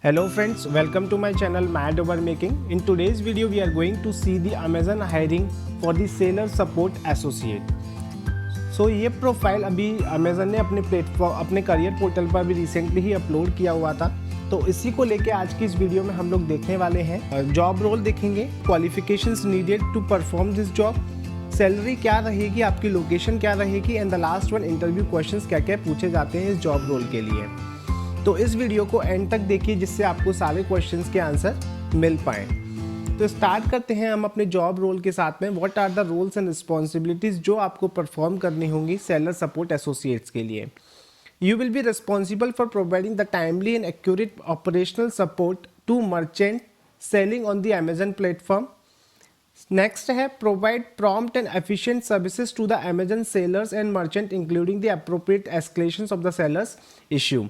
Hello friends, welcome to my channel Mad Over Making. In today's video we are going to see the Amazon hiring for the seller support associate. ये profile अभी Amazon ने अपने platform अपने career portal पर भी recently ही upload किया हुआ था। तो इसी को लेके आज की इस वीडियो में हम लोग देखने वाले हैं। जॉब रोल देखेंगे, qualifications needed to perform this job, salary क्या रहेगी, आपकी लोकेशन क्या रहेगी and the last one interview questions क्या क्या पूछे जाते हैं इस जॉब रोल के लिए। तो इस वीडियो को एंड तक देखिए जिससे आपको सारे क्वेश्चंस के आंसर मिल पाएँ। तो स्टार्ट करते हैं हम अपने जॉब रोल के साथ में। What are the roles and responsibilities जो आपको परफॉर्म करनी होंगी सेलर सपोर्ट एसोसिएट्स के लिए। You will be responsible for providing the timely and accurate operational support to merchant selling on the Amazon platform. Next है provide prompt and efficient services to the Amazon sellers and merchant including the appropriate escalations of the sellers issue.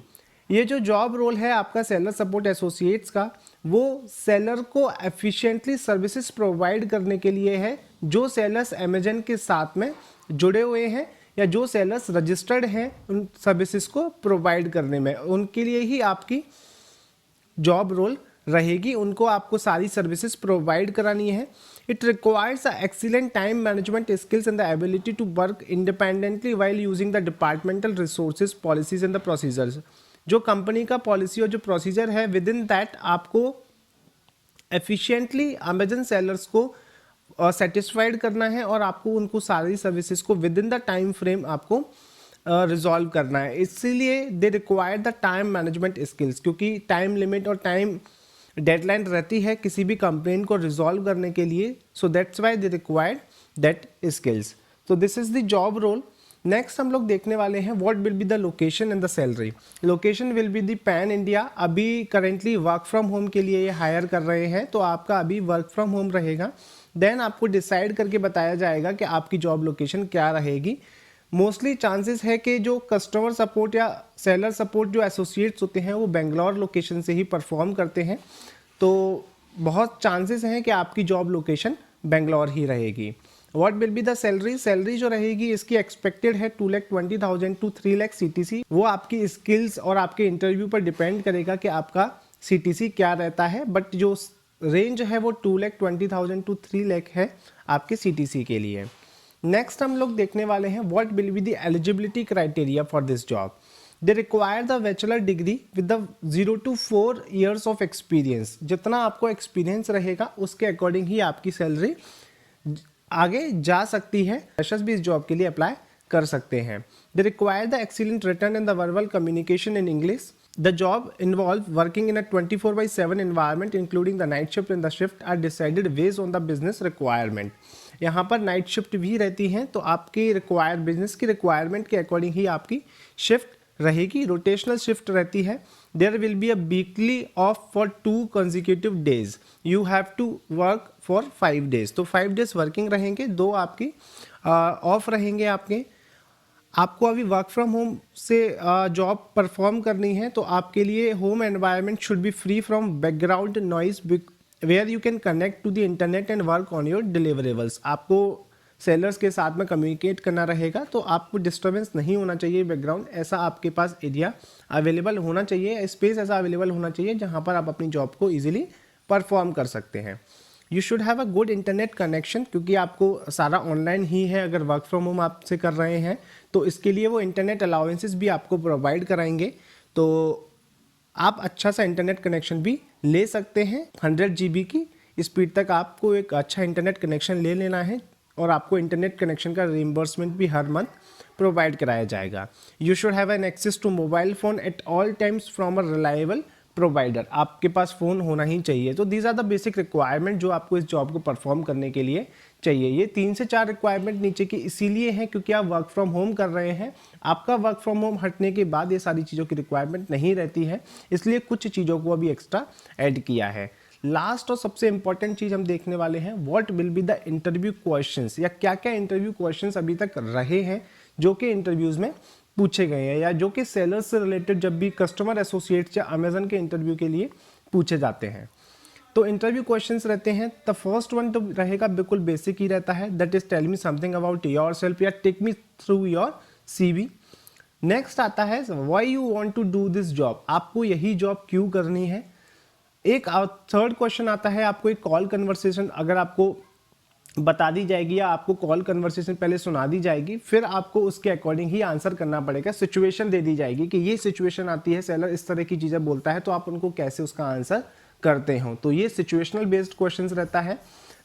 ये जो job role है आपका seller support associates का, वो seller को efficiently services provide करने के लिए है जो सेलर्स अमेजन के साथ में जुड़े हुए हैं या जो सेलर्स रजिस्टर्ड हैं उन सर्विसेज को प्रोवाइड करने में, उनके लिए ही आपकी जॉब रोल रहेगी। उनको आपको सारी सर्विसेज प्रोवाइड करानी है। It requires excellent time management skills and the ability to work independently while using the departmental resources policies and the procedures. जो कंपनी का पॉलिसी और जो प्रोसीजर है विद इन दैट आपको एफिशिएंटली अमेजन सेलर्स को satisfied करना है और आपको उनको सारी सर्विसेज को within the time frame आपको रिजॉल्व करना है। इसीलिए they require the time management skills, क्योंकि टाइम लिमिट और टाइम डेडलाइन रहती है किसी भी कंप्लेंट को रिजॉल्व करने के लिए। So that's why they required that skills. तो this is the job role. Next हम लोग देखने वाले हैं what will be the location and the salary. Location will be the pan India. अभी करेंटली वर्क फ्रॉम होम के लिए ये हायर कर रहे हैं, तो आपका अभी वर्क फ्रॉम होम रहेगा। देन आपको डिसाइड करके बताया जाएगा कि आपकी जॉब लोकेशन क्या रहेगी। मोस्टली चांसेस है कि जो कस्टमर सपोर्ट या सेलर सपोर्ट जो एसोसिएट्स होते हैं वो बेंगलोर लोकेशन से ही परफॉर्म करते हैं, तो बहुत चांसेस हैं कि आपकी जॉब लोकेशन बेंगलोर ही रहेगी। What will be the salary. Salary जो रहेगी इसकी एक्सपेक्टेड है 2,20,000 टू 3 लाख CTC। वो आपकी स्किल्स और आपके इंटरव्यू पर डिपेंड करेगा कि आपका CTC क्या रहता है, बट जो रेंज है वो 2,20,000 टू 3 लाख है आपके CTC के लिए। नेक्स्ट हम लोग देखने वाले हैं what will be the eligibility criteria for this job. They require the bachelor degree with the 0 to 4 years of experience. जितना आपको एक्सपीरियंस रहेगा उसके अकॉर्डिंग ही आपकी सैलरी आगे जा सकती है। फ्रेशर्स भी इस जॉब के लिए अप्लाई कर सकते हैं। They require the excellent written and the verbal communication in English. The job involve working in a 24/7 environment including the night shift and the shift are decided based on the business requirement. यहाँ पर night shift भी रहती हैं, तो आपकी business की requirement के according ही आपकी शिफ्ट रहेगी। रोटेशनल शिफ्ट रहती है। There will be a weekly off for 2 consecutive days। You have to work for 5 days। तो 5 days वर्किंग रहेंगे, 2 आपकी ऑफ रहेंगे आपके। आपको अभी वर्क फ्रॉम होम से जॉब परफॉर्म करनी है, तो आपके लिए home environment should be free from background noise where you can connect to the internet and work on your deliverables. आपको सेलर्स के साथ में कम्युनिकेट करना रहेगा, तो आपको डिस्टर्बेंस नहीं होना चाहिए बैकग्राउंड, ऐसा आपके पास एरिया अवेलेबल होना चाहिए, स्पेस ऐसा अवेलेबल होना चाहिए जहाँ पर आप अपनी जॉब को ईजिली परफॉर्म कर सकते हैं। You should have a good internet connection, क्योंकि आपको सारा ऑनलाइन ही है। अगर वर्क फ्रॉम होम आपसे कर रहे हैं तो इसके लिए वो इंटरनेट अलाउंसेस भी आपको प्रोवाइड कराएंगे, तो आप अच्छा सा इंटरनेट कनेक्शन भी ले सकते हैं। 100 GB की स्पीड तक आपको एक अच्छा इंटरनेट कनेक्शन ले लेना है और आपको इंटरनेट कनेक्शन का रिइंबर्समेंट भी हर मंथ प्रोवाइड कराया जाएगा। You should have an access to mobile phone at all times from a reliable provider. आपके पास फ़ोन होना ही चाहिए। तो these are the basic requirement जो आपको इस जॉब को परफॉर्म करने के लिए चाहिए। ये 3 से 4 रिक्वायरमेंट नीचे की इसीलिए हैं क्योंकि आप वर्क फ्रॉम होम कर रहे हैं। आपका वर्क फ्रॉम होम हटने के बाद ये सारी चीज़ों की रिक्वायरमेंट नहीं रहती है, इसलिए कुछ चीज़ों को अभी एक्स्ट्रा ऐड किया है। लास्ट और सबसे इंपॉर्टेंट चीज़ हम देखने वाले हैं what will be the interview questions, या क्या क्या इंटरव्यू क्वेश्चंस अभी तक रहे हैं जो कि इंटरव्यूज़ में पूछे गए हैं या जो कि सेलर्स से रिलेटेड जब भी कस्टमर एसोसिएट्स या अमेजन के इंटरव्यू के लिए पूछे जाते हैं। तो इंटरव्यू क्वेश्चंस रहते हैं। द फर्स्ट वन तो रहेगा बिल्कुल बेसिक ही रहता है, that is tell me something about yourself या take me through your CV। Next आता है why you want to do this job, आपको यही जॉब क्यों करनी है। एक थर्ड क्वेश्चन आता है, आपको एक कॉल कन्वर्सेशन अगर आपको बता दी जाएगी या आपको कॉल कन्वर्सेशन पहले सुना दी जाएगी, फिर आपको उसके अकॉर्डिंग ही आंसर करना पड़ेगा। सिचुएशन दे दी जाएगी कि ये सिचुएशन आती है, सेलर इस तरह की चीज़ें बोलता है, तो आप उनको कैसे उसका आंसर करते हो। तो ये सिचुएशनल बेस्ड क्वेश्चंस रहता है।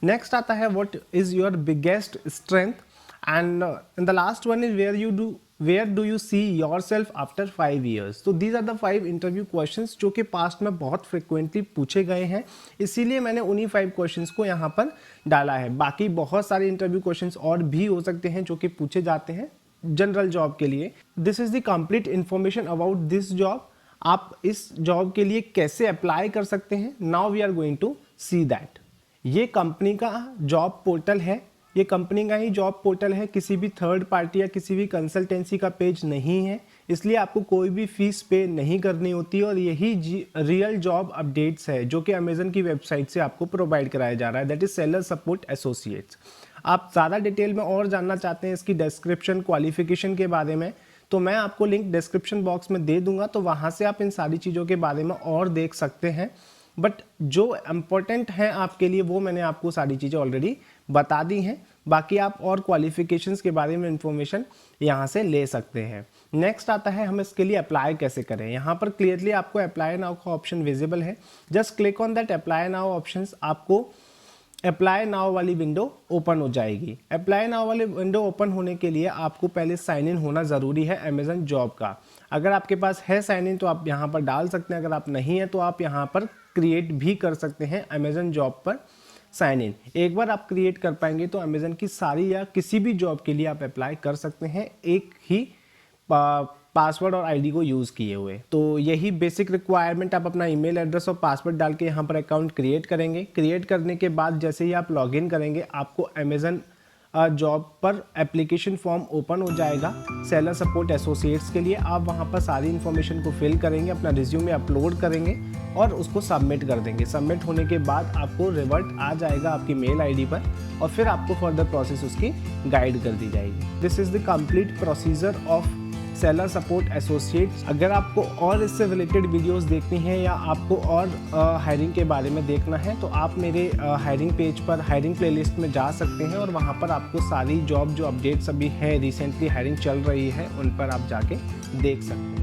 नेक्स्ट आता है what is your biggest strength, and the last one is where do you see your self after 5 years। तो these are the 5 interview questions जो कि पास्ट में बहुत फ्रिक्वेंटली पूछे गए हैं, इसीलिए मैंने उन्हीं 5 क्वेश्चंस को यहाँ पर डाला है। बाकी बहुत सारे इंटरव्यू क्वेश्चंस और भी हो सकते हैं जो कि पूछे जाते हैं जनरल जॉब के लिए। This is the complete information about this job. आप इस जॉब के लिए कैसे अप्लाई कर सकते हैं, now we are going to see that. ये कंपनी का जॉब पोर्टल है, ये कंपनी का ही जॉब पोर्टल है, किसी भी थर्ड पार्टी या किसी भी कंसल्टेंसी का पेज नहीं है, इसलिए आपको कोई भी फीस पे नहीं करनी होती। और यही रियल जॉब अपडेट्स है जो कि अमेजन की वेबसाइट से आपको प्रोवाइड कराया जा रहा है, that is seller support associates. आप ज़्यादा डिटेल में और जानना चाहते हैं इसकी डिस्क्रिप्शन, क्वालिफिकेशन के बारे में, तो मैं आपको लिंक डिस्क्रिप्शन बॉक्स में दे दूंगा, तो वहाँ से आप इन सारी चीज़ों के बारे में और देख सकते हैं। बट जो इम्पोर्टेंट हैं आपके लिए वो मैंने आपको सारी चीज़ें ऑलरेडी बता दी हैं। बाकी आप और क्वालिफिकेशंस के बारे में इंफॉर्मेशन यहाँ से ले सकते हैं। नेक्स्ट आता है हम इसके लिए अप्लाई कैसे करें। यहाँ पर क्लियरली आपको अप्लाई नाउ का ऑप्शन विजिबल है, just click on that apply now options, आपको अप्लाई नाउ वाली विंडो ओपन हो जाएगी। अप्लाई नाउ वाली विंडो ओपन होने के लिए आपको पहले साइन इन होना ज़रूरी है अमेजन जॉब का। अगर आपके पास है साइन इन तो आप यहाँ पर डाल सकते हैं, अगर आप नहीं है तो आप यहाँ पर क्रिएट भी कर सकते हैं अमेजन जॉब पर साइन इन। एक बार आप क्रिएट कर पाएंगे तो अमेजन की सारी या किसी भी जॉब के लिए आप अप्लाई कर सकते हैं एक ही पासवर्ड और आईडी को यूज़ किए हुए। तो यही बेसिक रिक्वायरमेंट, आप अपना ईमेल एड्रेस और पासवर्ड डाल के यहाँ पर अकाउंट क्रिएट करेंगे। क्रिएट करने के बाद जैसे ही आप लॉगिन करेंगे आपको अमेजन जॉब पर एप्लीकेशन फॉर्म ओपन हो जाएगा सेलर सपोर्ट एसोसिएट्स के लिए। आप वहाँ पर सारी इन्फॉर्मेशन को फिल करेंगे, अपना रिज्यूमे अपलोड करेंगे और उसको सबमिट कर देंगे। सबमिट होने के बाद आपको रिवर्ट आ जाएगा आपकी मेल आईडी पर और फिर आपको फर्दर प्रोसेस उसकी गाइड कर दी जाएगी। This is the complete procedure of seller support associates. अगर आपको और इससे रिलेटेड वीडियोस देखनी है या आपको और हायरिंग के बारे में देखना है तो आप मेरे हायरिंग पेज पर हायरिंग प्लेलिस्ट में जा सकते हैं और वहाँ पर आपको सारी जॉब जो अपडेट्स अभी हैं, रिसेंटली हायरिंग चल रही है, उन पर आप जाके देख सकते हैं।